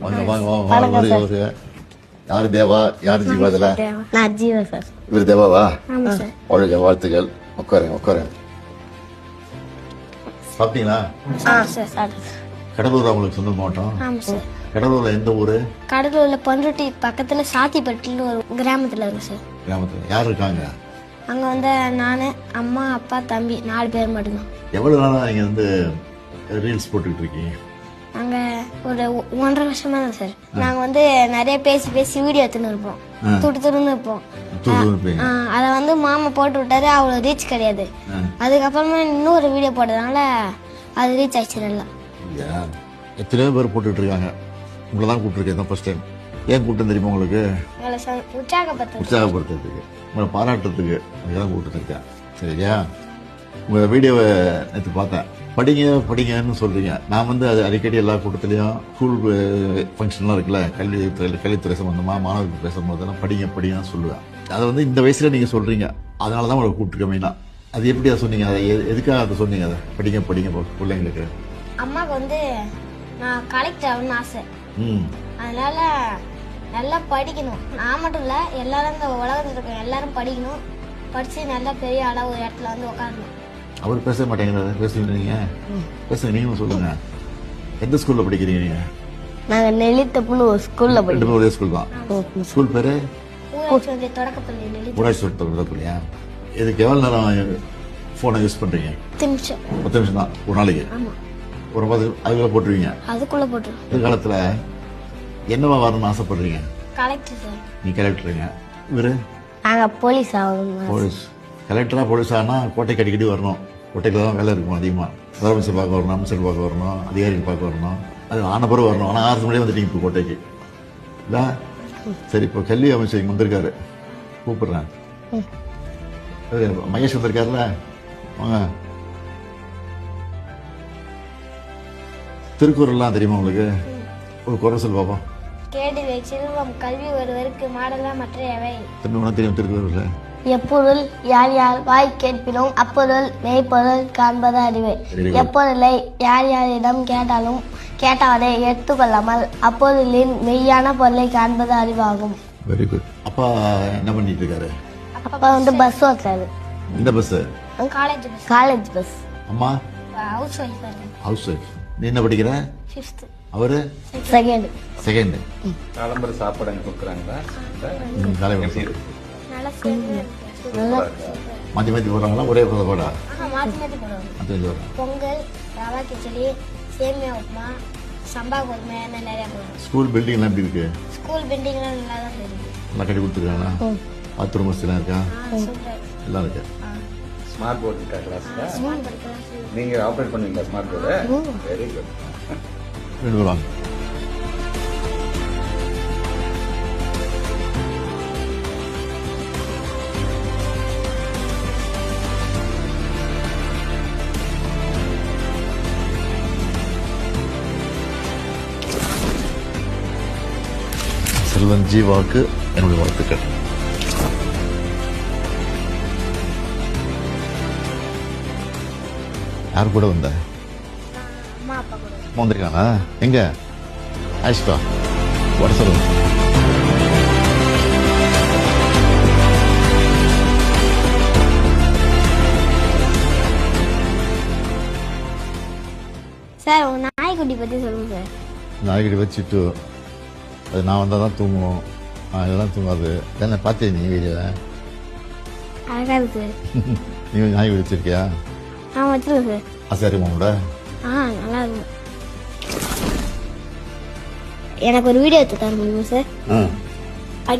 வாங்க வாங்க வாங்க வாங்க வருக. யாரு தேவா, யாரு ஜீவா? இதுல நான் ஜீவா சார். இவர் தேவாவா? ஆமா சார். வாழ்க, வாழ்த்துக்கள். உட்காருங்க உட்காருங்க. சாப்பிட்டீங்களா? சார். கடலூர் உங்களுக்கு சொந்த மாவட்டம்? ஆமா சார். கடலூர்ல எந்த ஊரு? கடலூர்ல பண்ருட்டி பக்கத்துல சாத்திப்பட்டின்னு ஒரு கிராமத்துல இருக்கு சார். கிராமத்துல யார் இருக்காங்க? அங்க வந்து நானு, அம்மா, அப்பா, தம்பி 4 பேர் மட்டும்தான். எவ்வளவு நாளா நீங்க வந்து ரீல்ஸ் போட்டுக்கிட்டு இருக்கீங்க? நாங்க ஒரு 1.5 வருஷமா தான் சார். நாங்க வந்து நிறைய பேசி வீடியோ எடுத்துன்னு இருப்போம். துடுத்துன்னு இருப்போம். அதை வந்து மாமா போட்டு விட்டாரு, அவ்வளவு ரீச் கிடையாது. அதுக்கப்புறமா இன்னொரு வீடியோ போட்டதுனால அது ரீச் ஆயிடுச்சு நல்லா. எத்தனையோ பேர் போட்டுட்டு இருக்காங்க. உங்களை தான் கூப்பிட்டுருக்கேன் ஃபர்ஸ்ட் டைம். ஏன் கூட்டம் தெரியுமா உங்களுக்கு? உற்சாகப்படுத்துறதுக்கு, உங்களை பாராட்டுறதுக்கு அதுக்கெல்லாம் கூப்பிட்டுருக்கேன். சரியா? உங்கள் வீடியோவை நேற்று பார்த்தேன். படிங்க படிங்கன்னு சொல்கிறீங்க. நான் வந்து அது அடிக்கடி எல்லா கூட்டத்துலேயும் ஸ்கூல் ஃபங்க்ஷன்லாம் இருக்குல்ல, கல்வித்துறை சம்மந்தமாக மாணவர்களுக்கு பேசும்போதெல்லாம் படிங்க படிங்கன்னு சொல்லுவேன். அதை வந்து இந்த வயசில் நீங்கள் சொல்கிறீங்க, அதனால தான் உங்களை கூப்பிட்டுருக்க மெயினாக. அது எப்படி அதை சொன்னீங்க? அதை எதுக்காக அதை சொன்னீங்க? அதை படிங்க படிங்க பிள்ளைங்களுக்கு. அம்மாவுக்கு வந்து நான் கலெக்டர் ஆகணும்னு ஆசை. அதனால நல்லா படிக்கணும். நான் மட்டும் இல்லை, எல்லாரும் இந்த உலகத்தில் இருக்க எல்லாரும் படிக்கணும். படித்து நல்லா பெரிய அளவு ஒரு இடத்துல வந்து உட்காரணும். அவர் பேச மாட்டேங்கிறாரு, பேசுவீங்க. பேசுங்க, நீங்களும் சொல்லுங்க. எந்த ஸ்கூல்ல படிக்கிறீங்க நீங்க? நாங்கள் நெல்லித்தப்புன்னு ஒரு ஸ்கூல்ல படிக்கிறோம். ஒரே ஸ்கூல் தான். ஸ்கூல் பேரு தொடக்கப்பள்ளி. ஊராட்சி தொடக்கப்பள்ளியா? இதுக்கு எவ்வளோ நேரம் ஃபோனை யூஸ் பண்ணுறீங்க? 10 நிமிஷம் தான் ஒரு நாளைக்கு. ஒரு அதுக்குள்ள போட்டுருவீங்க? அதுக்குள்ள போட்டுருவோம். எதிர்காலத்தில் என்னவா வரணும்னு ஆசைப்படுறீங்க? Collector sir. நீ கலெக்டருங்க. இவரு? நாங்கள் போலீஸ் ஆகணும். போலீஸ். கலெக்டராக போலீஸ் ஆனால் கோட்டைக்கு அடிக்கடி வரணும். கோட்டைக்கு தான் வேலை இருக்கும் அதிகமாக. முதலமைச்சர் பார்க்க வரணும், அமைச்சர் பார்க்க வரணும், அதிகாரிகள் பார்க்க வரணும். அது ஆன பிறகு வரணும். ஆனால் 6 மணியே வந்துட்டீங்க இப்போ கோட்டைக்கு இல்லை? சரி, இப்போ கல்வி அமைச்சர் இங்கே வந்திருக்காரு, கூப்பிடுறேன். மகேஷ் வந்திருக்காருல்ல, வாங்க. திருக்குறள்லாம் தெரியுமா உங்களுக்கு? ஒரு குறள் சொல் பாப்போம். கேடிலை செல்வம் கல்வி ஒருவருக்கு மாடலா மற்றையவை. தெரியும் திருக்குறள். எப்பொருள் யார் யார் வாய் கேட்பினும் அப்பொருள் மெய்ப்பொருள் காண்பது அறிவு. எப்பொருளை யார் யாரிடம் கேட்டாலே எடுத்துக்கொள்ளாமல் அப்பொருளின் மெய்யான பொருளை காண்பது அறிவாகும். Very good. அப்பா என்ன பண்ணிட்டு இருக்காரு? அப்பா வந்து பஸ் ஓட்டுறாரு. இந்த பஸ்? College bus. அம்மா ஹவுஸ் ஒய்ஃப். House wife. நீ என்ன படிக்கிற? 5th. அவரு செகண்ட். காலம்பர சாப்பாடு கொடுக்குறாங்களா? மாற்றி மாற்றி போடுறாங்களா? ஒரே போடா? பொங்கல், ரவா கிச்சடி, சேமியா உப்புமா, சம்பா கோதுமை நிறைய போடுறோம். ஸ்கூல் பில்டிங்லாம் எப்படி இருக்கு? ஸ்கூல் பில்டிங்லாம் நல்லா தான் இருக்கு. நல்லா கட்டி கொடுத்துருக்காங்களா? பாத்ரூம் வசதிலாம் இருக்கா? எல்லாம் இருக்கு. ஸ்மார்ட் போர்டு இருக்கா கிளாஸ்ல? நீங்க ஆப்ரேட் பண்ணுவீங்களா ஸ்மார்ட் போர்டு? Very good. ரெண்டு வாங்க. செல்வன் ஜீவாவுக்கு என்னுடைய வாழ்த்துக்கள். யார் கூட வந்த? வந்திருக்கானா? எங்க? ஆயிஷ்கா வர சொல்லுங்க. சார், உங்க நாய்க்குட்டி பத்தி சொல்லுங்க சார். நாய்க்குட்டி வச்சுட்டு அது நான் வந்தால் தான் தூங்குவோம், இதெல்லாம் தூங்காது. என்ன பார்த்தே நீ வீடியோவில்? அழகா இருக்கு. நீ நாய் வச்சிருக்கியா? வச்சிருக்கேன் சார். ஆசாரியமா கூட? நல்லா இருக்கும். எனக்கு ஒரு வீடியோ எடுத்து தர முடியுமா சார்?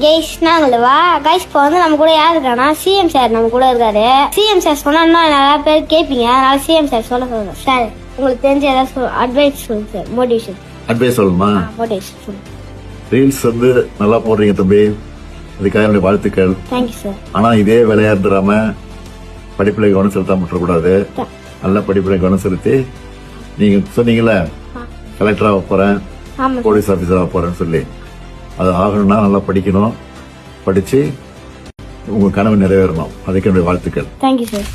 கைஸ், நாங்களவா கைஸ், இப்போ வந்து நம்ம கூட யார் இருக்கானா, சிஎம் சார் நம்ம கூட இருக்காரு. சிஎம் சார் சொன்னா நிறைய பேர் கேட்பீங்க, அதனால சிஎம் சார் சொல்ல சொல்லுங்க சார். உங்களுக்கு தெரிஞ்ச ஏதாவது அட்வைஸ் சொல்லுங்க சார். மோட்டிவேஷன் அட்வைஸ் சொல்லணுமா? மோட்டிவேஷன் சொல்லுங்க. ரீல்ஸ் வந்து நல்லா போடுறீங்க தம்பி, அதுக்காக என்னுடைய வாழ்த்துக்கள். Thank you sir. ஆனா இதே வேலையா இருந்துடாம படிப்புல கவனம் செலுத்தாம விட்டுறக்கூடாது. நல்ல படிப்புல கவனம் செலுத்தி, நீங்க சொன்னீங்கல்ல கலெக்டரா போறேன், போலீஸ் ஆபீசரா போறேன்னு சொல்லி, அது ஆகணும்னா நல்லா படிக்கணும். படிச்சு உங்க கனவு நிறைவேறணும். அதுக்கு என்னுடைய வாழ்த்துக்கள். Thank you sir.